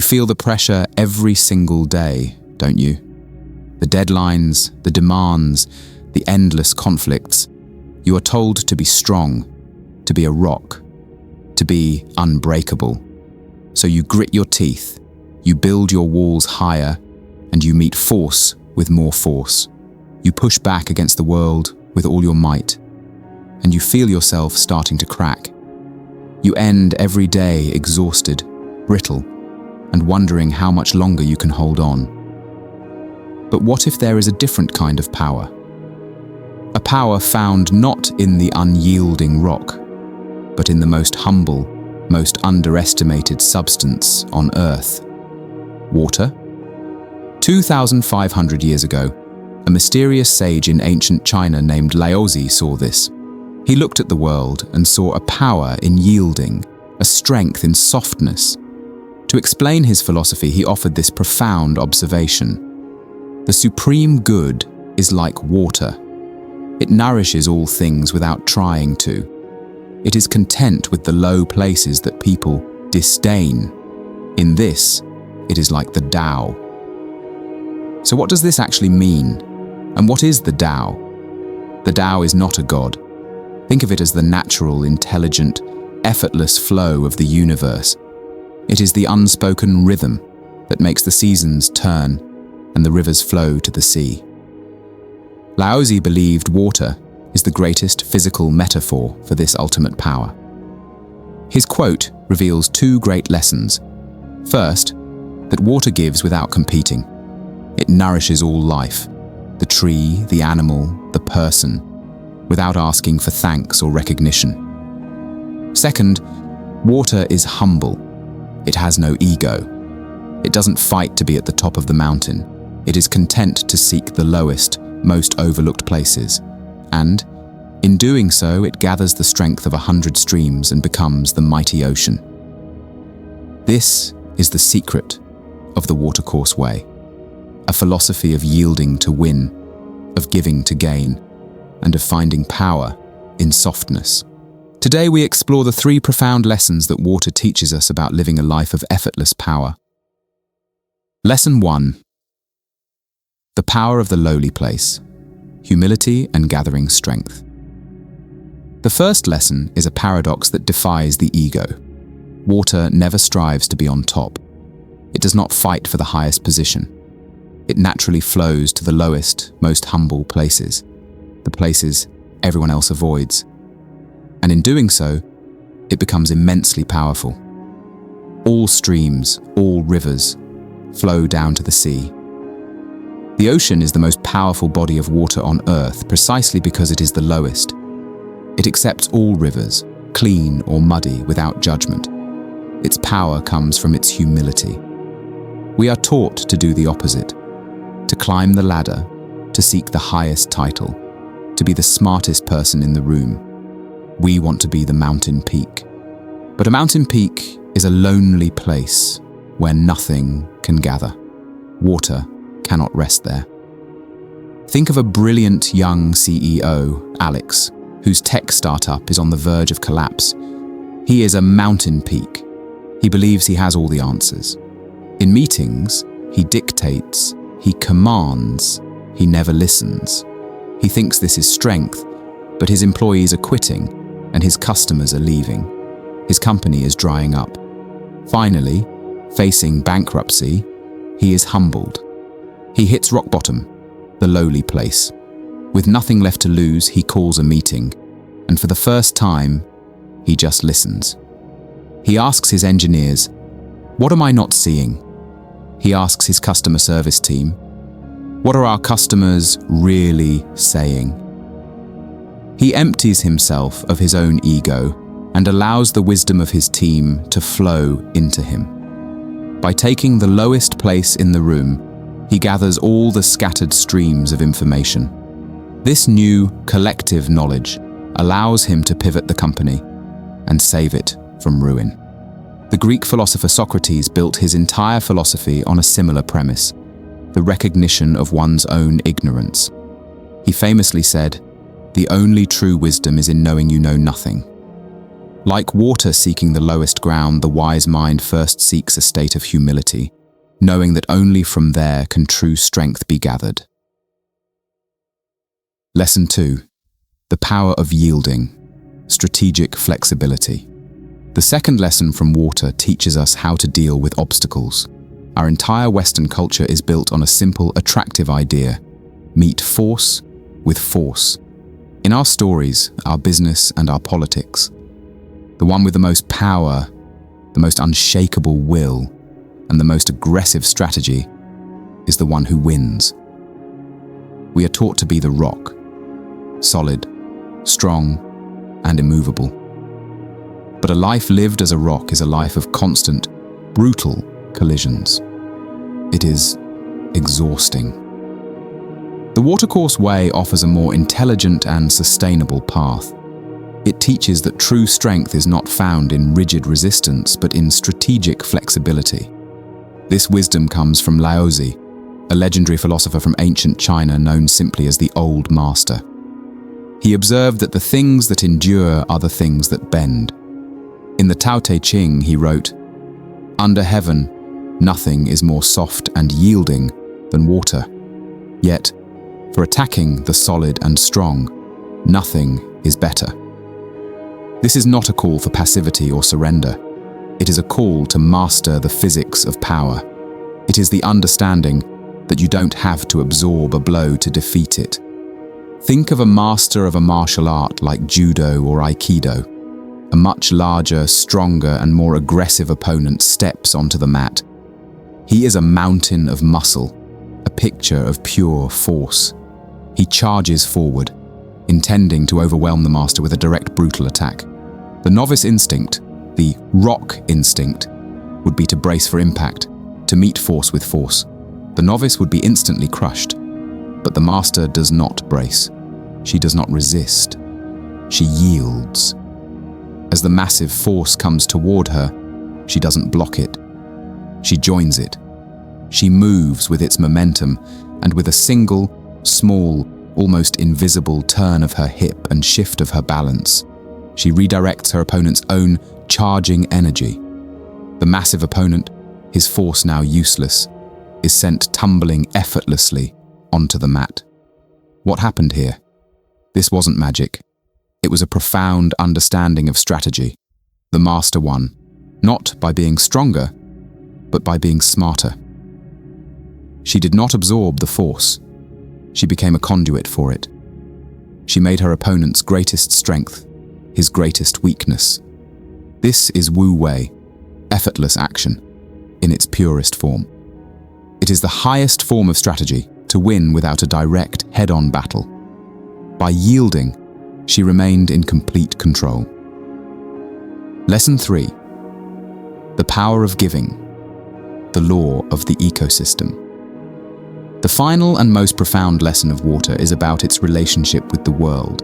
You feel the pressure every single day, don't you? The deadlines, the demands, the endless conflicts. You are told to be strong, to be a rock, to be unbreakable. So you grit your teeth, you build your walls higher, and you meet force with more force. You push back against the world with all your might, and you feel yourself starting to crack. You end every day exhausted, brittle, and wondering how much longer you can hold on. But what if there is a different kind of power? A power found not in the unyielding rock, but in the most humble, most underestimated substance on earth. Water? 2,500 years ago, a mysterious sage in ancient China named Laozi saw this. He looked at the world and saw a power in yielding, a strength in softness. To explain his philosophy, he offered this profound observation. The supreme good is like water. It nourishes all things without trying to. It is content with the low places that people disdain. In this, it is like the Tao. So what does this actually mean? And what is the Tao? The Tao is not a god. Think of it as the natural, intelligent, effortless flow of the universe. It is the unspoken rhythm that makes the seasons turn and the rivers flow to the sea. Laozi believed water is the greatest physical metaphor for this ultimate power. His quote reveals two great lessons. First, that water gives without competing. It nourishes all life, the tree, the animal, the person, without asking for thanks or recognition. Second, water is humble. It has no ego. It doesn't fight to be at the top of the mountain. It is content to seek the lowest, most overlooked places. And, in doing so, it gathers the strength of 100 streams and becomes the mighty ocean. This is the secret of the watercourse way, a philosophy of yielding to win, of giving to gain, and of finding power in softness. Today we explore the three profound lessons that water teaches us about living a life of effortless power. Lesson 1. The power of the lowly place, humility and gathering strength. The first lesson is a paradox that defies the ego. Water never strives to be on top. It does not fight for the highest position. It naturally flows to the lowest, most humble places, the places everyone else avoids. And in doing so, it becomes immensely powerful. All streams, all rivers, flow down to the sea. The ocean is the most powerful body of water on Earth precisely because it is the lowest. It accepts all rivers, clean or muddy, without judgment. Its power comes from its humility. We are taught to do the opposite, to climb the ladder, to seek the highest title, to be the smartest person in the room. We want to be the mountain peak. But a mountain peak is a lonely place where nothing can gather. Water cannot rest there. Think of a brilliant young CEO, Alex, whose tech startup is on the verge of collapse. He is a mountain peak. He believes he has all the answers. In meetings, he dictates, he commands, he never listens. He thinks this is strength, but his employees are quitting and his customers are leaving. His company is drying up. Finally, facing bankruptcy, he is humbled. He hits rock bottom, the lowly place. With nothing left to lose, he calls a meeting, and for the first time, he just listens. He asks his engineers, "What am I not seeing?" He asks his customer service team, "What are our customers really saying?" He empties himself of his own ego and allows the wisdom of his team to flow into him. By taking the lowest place in the room, he gathers all the scattered streams of information. This new collective knowledge allows him to pivot the company and save it from ruin. The Greek philosopher Socrates built his entire philosophy on a similar premise, the recognition of one's own ignorance. He famously said, "The only true wisdom is in knowing you know nothing." Like water seeking the lowest ground, the wise mind first seeks a state of humility, knowing that only from there can true strength be gathered. Lesson 2. The power of yielding, strategic flexibility. The second lesson from water teaches us how to deal with obstacles. Our entire Western culture is built on a simple, attractive idea: meet force with force. In our stories, our business and our politics, the one with the most power, the most unshakable will, and the most aggressive strategy is the one who wins. We are taught to be the rock, solid, strong, and immovable. But a life lived as a rock is a life of constant, brutal collisions. It is exhausting. The watercourse way offers a more intelligent and sustainable path. It teaches that true strength is not found in rigid resistance, but in strategic flexibility. This wisdom comes from Laozi, a legendary philosopher from ancient China known simply as the Old Master. He observed that the things that endure are the things that bend. In the Tao Te Ching, he wrote, "Under heaven, nothing is more soft and yielding than water. Yet, for attacking the solid and strong, nothing is better." This is not a call for passivity or surrender. It is a call to master the physics of power. It is the understanding that you don't have to absorb a blow to defeat it. Think of a master of a martial art like judo or aikido. A much larger, stronger, and more aggressive opponent steps onto the mat. He is a mountain of muscle, a picture of pure force. He charges forward, intending to overwhelm the master with a direct, brutal attack. The novice instinct, the rock instinct, would be to brace for impact, to meet force with force. The novice would be instantly crushed. But the master does not brace. She does not resist. She yields. As the massive force comes toward her, she doesn't block it. She joins it. She moves with its momentum, and with a single, small, almost invisible turn of her hip and shift of her balance, she redirects her opponent's own charging energy. The massive opponent, his force now useless, is sent tumbling effortlessly onto the mat. What happened here? This wasn't magic. It was a profound understanding of strategy. The master won, not by being stronger, but by being smarter. She did not absorb the force. She became a conduit for it. She made her opponent's greatest strength his greatest weakness. This is Wu Wei, effortless action, in its purest form. It is the highest form of strategy to win without a direct head-on battle. By yielding, she remained in complete control. Lesson 3. The power of giving, the law of the ecosystem. The final and most profound lesson of water is about its relationship with the world.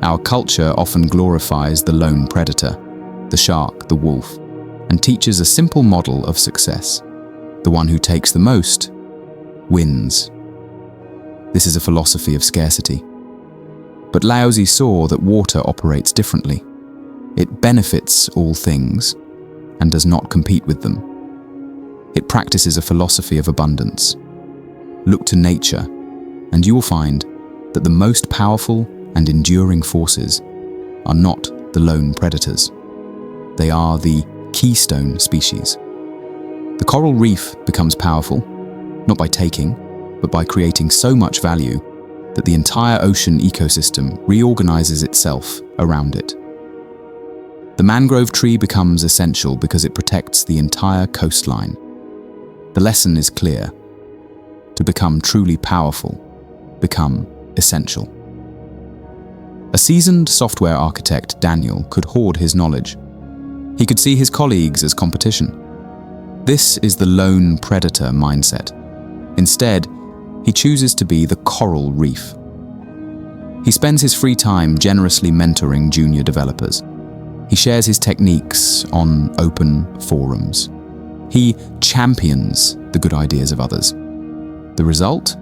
Our culture often glorifies the lone predator, the shark, the wolf, and teaches a simple model of success. The one who takes the most wins. This is a philosophy of scarcity. But Laozi saw that water operates differently. It benefits all things and does not compete with them. It practices a philosophy of abundance. Look to nature, and you will find that the most powerful and enduring forces are not the lone predators. They are the keystone species. The coral reef becomes powerful, not by taking, but by creating so much value that the entire ocean ecosystem reorganizes itself around it. The mangrove tree becomes essential because it protects the entire coastline. The lesson is clear. To become truly powerful, become essential. A seasoned software architect, Daniel, could hoard his knowledge. He could see his colleagues as competition. This is the lone predator mindset. Instead, he chooses to be the coral reef. He spends his free time generously mentoring junior developers. He shares his techniques on open forums. He champions the good ideas of others. The result?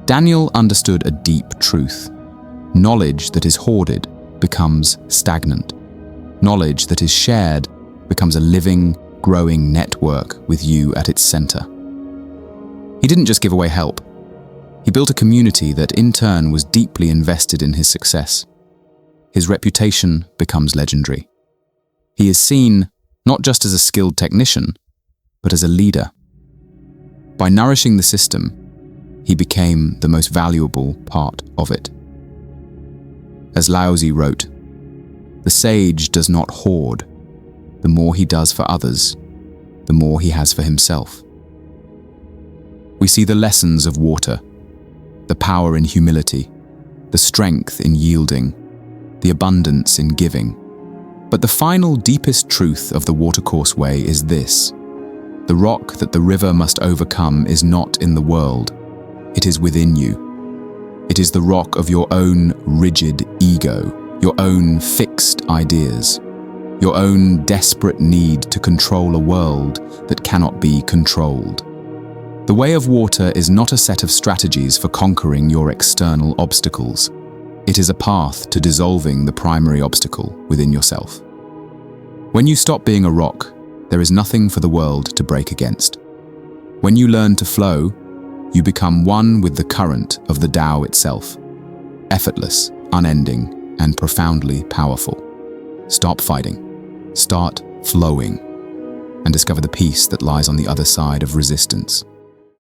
Daniel understood a deep truth. Knowledge that is hoarded becomes stagnant. Knowledge that is shared becomes a living, growing network with you at its center. He didn't just give away help. He built a community that in turn was deeply invested in his success. His reputation becomes legendary. He is seen not just as a skilled technician, but as a leader. By nourishing the system, he became the most valuable part of it. As Laozi wrote, "The sage does not hoard. The more he does for others, the more he has for himself." We see the lessons of water, the power in humility, the strength in yielding, the abundance in giving. But the final, deepest truth of the watercourse way is this: the rock that the river must overcome is not in the world, it is within you. It is the rock of your own rigid ego, your own fixed ideas, your own desperate need to control a world that cannot be controlled. The way of water is not a set of strategies for conquering your external obstacles. It is a path to dissolving the primary obstacle within yourself. When you stop being a rock, there is nothing for the world to break against. When you learn to flow, you become one with the current of the Tao itself, effortless, unending, and profoundly powerful. Stop fighting, start flowing, and discover the peace that lies on the other side of resistance.